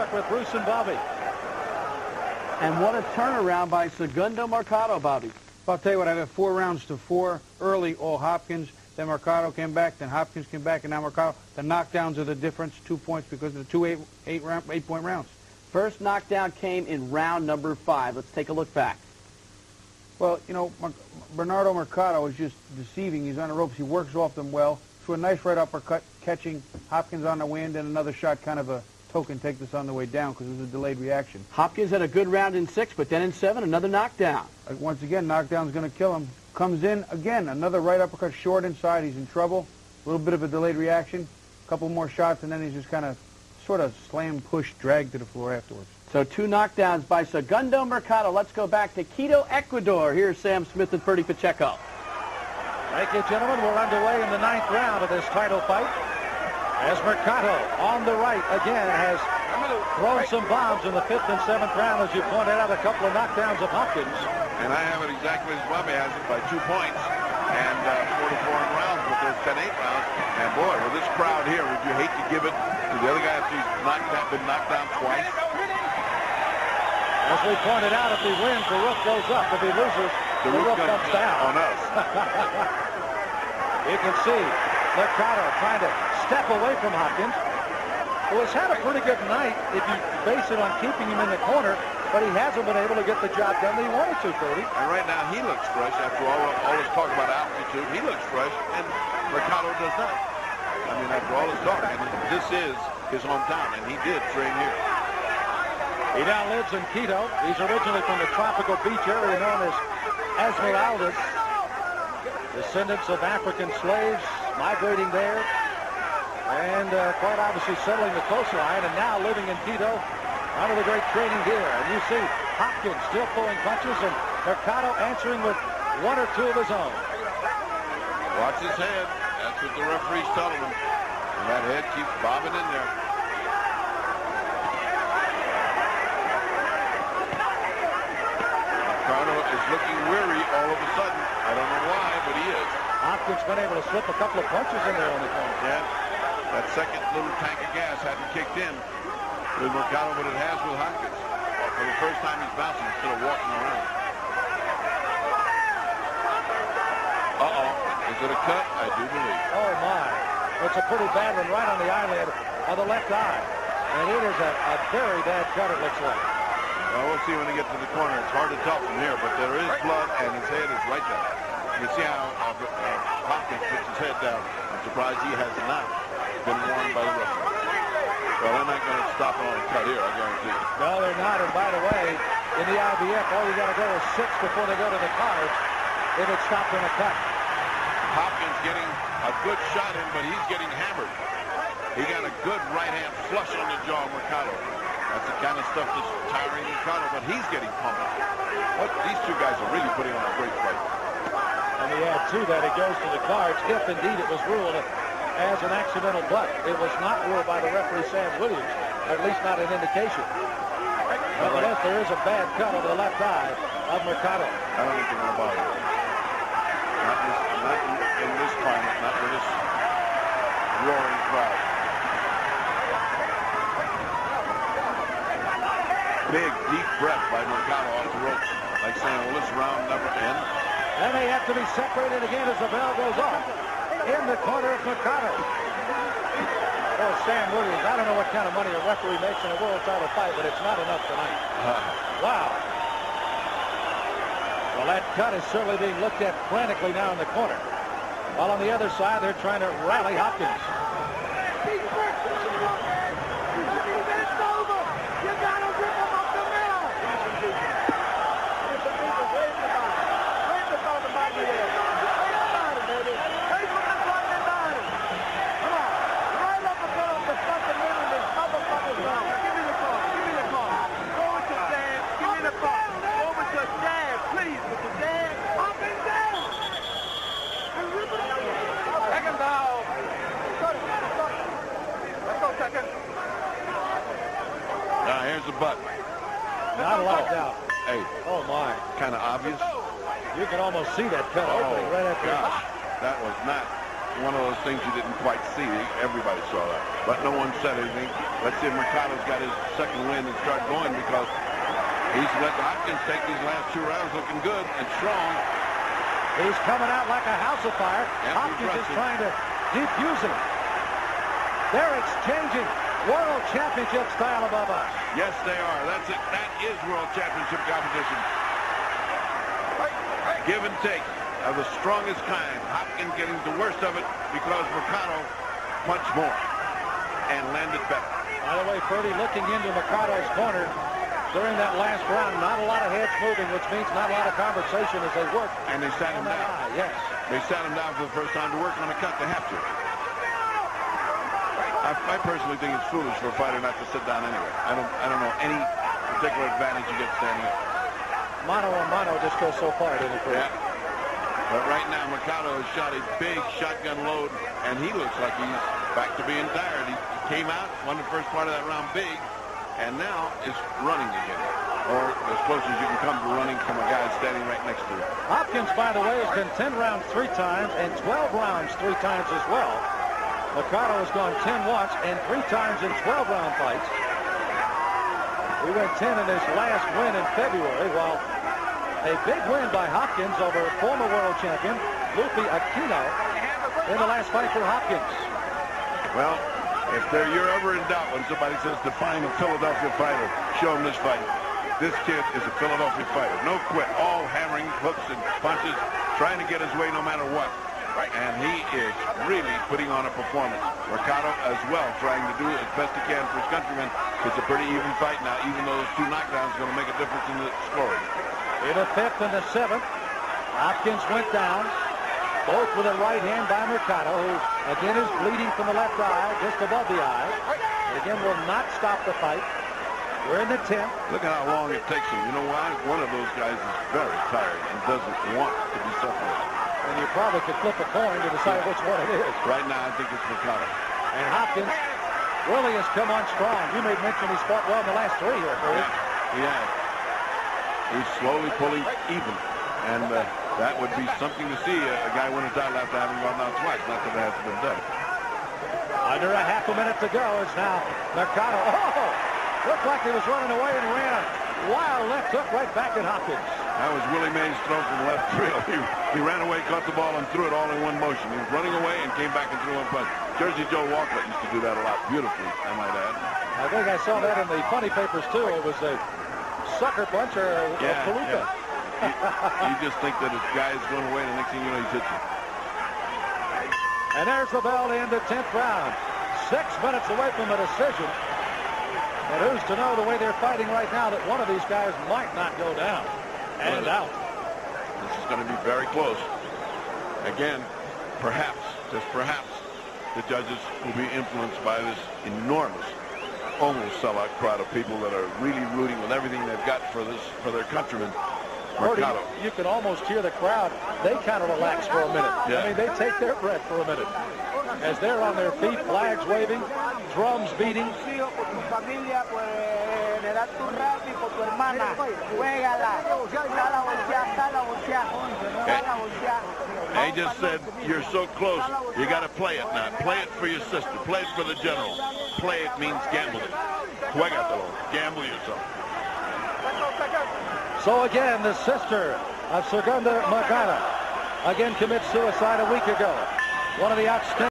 work with Bruce and Bobby. And what a turnaround by Segundo Mercado, Bobby. I'll tell you what, I got 4 rounds to 4 early, all Hopkins. Then Mercado came back, then Hopkins came back, and now Mercado. The knockdowns are the difference, 2 points because of the 2 8-point rounds. First knockdown came in round number 5. Let's take a look back. Well, you know, Bernardo Mercado is just deceiving. He's on the ropes. He works off them well. Threw a nice right uppercut, catching Hopkins on the wind, and another shot, kind of a token, take this on the way down because it was a delayed reaction. Hopkins had a good round in 6, but then in 7, another knockdown. Once again, knockdown's going to kill him. Comes in, again, another right uppercut, short inside. He's in trouble. A little bit of a delayed reaction. A couple more shots, and then he's just kind of sort of slam, push, drag to the floor afterwards. So 2 knockdowns by Segundo Mercado. Let's go back to Quito, Ecuador. Here's Sam Smith and Ferdy Pacheco. Thank you, gentlemen. We're underway in the 9th round of this title fight. As Mercado on the right again has thrown some bombs in the 5th and 7th round, as you pointed out, a couple of knockdowns of Hopkins. And I have it exactly as Bobby has it, by 2 points and 4 to 4 in rounds, but there's 10-8 rounds. And boy, with this crowd here, would you hate to give it to the other guy if he's been knocked down twice? As we pointed out, if he wins, the roof goes up. If he loses, the roof comes down. On us. You can see Mercado trying to step away from Hopkins, who has had a pretty good night if you base it on keeping him in the corner, but he hasn't been able to get the job done that he wanted to, Ferdy. And right now, he looks fresh. After all this talk about altitude, he looks fresh, and Mercado does not. I mean, after all this talk, and this is his hometown, and he did train here. He now lives in Quito. He's originally from the tropical beach area known as Esmeraldas. Descendants of African slaves migrating there, and quite obviously settling the coastline, and now living in Quito under the great training here. And you see Hopkins still pulling punches, and Mercado answering with 1 or 2 of his own. Watch his head. That's what the referee's telling him. And that head keeps bobbing in there. Mercado is looking weary all of a sudden. I don't know why, but he is. Hopkins been able to slip a couple of punches in there on the corner. Yeah, that second little tank of gas hadn't kicked in with Mercado, but it has with Hopkins. For the first time, he's bouncing instead of walking around. Uh-oh. Is it a cut? I do believe. Oh, my. It's a pretty bad one right on the eyelid of the left eye. And it is a very bad cut, it looks like. Well, we'll see when they get to the corner. It's hard to tell from here, but there is blood, and his head is right there. You see how Hopkins puts his head down. I'm surprised he has not been warned by the referee. Well, they're not going to stop it on a cut here, I guarantee you. No, they're not. And by the way, in the IBF, all you got to go is 6 before they go to the cards if it's stopped on a cut. Hopkins getting a good shot in, but he's getting hammered. He got a good right hand flush on the jaw of Mercado. That's the kind of stuff that's tiring Mercado, but he's getting pummeled. But these 2 guys are really putting on a great fight. And we add to that, it goes to the cards if indeed it was ruled as an accidental butt. It was not ruled by the referee, Sam Williams, or at least not an indication. Nevertheless, there is a bad cut over the left eye of Mercado. I don't think they're going to bother him. Not in this climate, not with this roaring crowd. Big, deep breath by Mercado off the ropes, like saying, well, this round never ends. And they have to be separated again as the bell goes off. In the corner of Mercado. Oh, Sam Williams, I don't know what kind of money a referee makes in a world title fight, but it's not enough tonight. Wow. Well, that cut is certainly being looked at frantically now in the corner. While on the other side, they're trying to rally Hopkins. Now here's the butt. Not locked out. Hey. Oh, my. Kind of obvious. You can almost see that cut opening right after. Gosh, that was not one of those things you didn't quite see. Everybody saw that, but no one said anything. Let's see if Mercado's got his second win and start going, because he's let Hopkins take these last 2 rounds looking good and strong. He's coming out like a house of fire. Yep, Hopkins is trying to defuse him. They're exchanging World Championship style above us. Yes, they are. That's it. That is World Championship competition. Give and take of the strongest kind. Hopkins getting the worst of it because Mercado punched more and landed better. By the way, Purdy looking into Mercado's corner during that last round. Not a lot of heads moving, which means not a lot of conversation as they work. And they sat him down. Yes. They sat him down for the first time to work on a cut. They have to. I personally think it's foolish for a fighter not to sit down anyway. I don't know any particular advantage you get standing up. Mano a mano just goes so far, didn't it? Yeah. But right now, Mercado has shot a big shotgun load, and he looks like he's back to being tired. He came out, won the first part of that round big, and now is running again, or as close as you can come to running from a guy standing right next to him. Hopkins, by the way, has been 10 rounds 3 times and 12 rounds 3 times as well. Mercado has gone 10 once and 3 times in 12-round fights. He went 10 in his last win in February, while a big win by Hopkins over former world champion Lupe Aquino in the last fight for Hopkins. Well, if you're ever in doubt when somebody says define a Philadelphia fighter, show him this fight. This kid is a Philadelphia fighter. No quit. All hammering, hooks, and punches, trying to get his way no matter what. And he is really putting on a performance. Mercado as well, trying to do as best he can for his countrymen. It's a pretty even fight now, even though those 2 knockdowns are going to make a difference in the scoring. In the 5th and the 7th, Hopkins went down, both with a right hand by Mercado, who again is bleeding from the left eye, just above the eye. And again will not stop the fight. We're in the 10th. Look at how long it takes him. You know why? One of those guys is very tired and doesn't want to be separated. And you probably could flip a coin to decide which one it is. Right now, I think it's Mercado. And Hopkins really has come on strong. You made mention he's fought well in the last 3 here, Cody. Yeah, he has. He's slowly pulling even. And that would be something to see, a guy win a title after having gone down twice. Not that it hasn't been done. Under a half a minute to go. It's now Mercado. Oh! Looked like he was running away and ran a wild left hook right back at Hopkins. That was Willie Mays' throw from left field. He ran away, caught the ball, and threw it all in one motion. He was running away and came back and threw one punch. Jersey Joe Walker used to do that a lot beautifully, I might add. I think I saw that in the funny papers, too. It was a sucker punch or a palooka. Yeah. You just think that his guy is going away, and the next thing you know, he's hit you. And there's the bell to end the 10th round. 6 minutes away from a decision. And who's to know the way they're fighting right now that one of these guys might not go down and out. This is going to be very close. Again, perhaps, just perhaps, the judges will be influenced by this enormous, almost sellout crowd of people that are really rooting with everything they've got for their countrymen. Mercado. You can almost hear the crowd. They kind of relax for a minute. Yeah. I mean, they take their breath for a minute. As they're on their feet, flags waving, drums beating. They just said, you're so close, you got to play it now. Play it for your sister. Play it for the general. Play it means gamble it. Juégatelo. Gamble yourself. So again, the sister of Segundo Mercado again commits suicide a week ago. One of the outstanding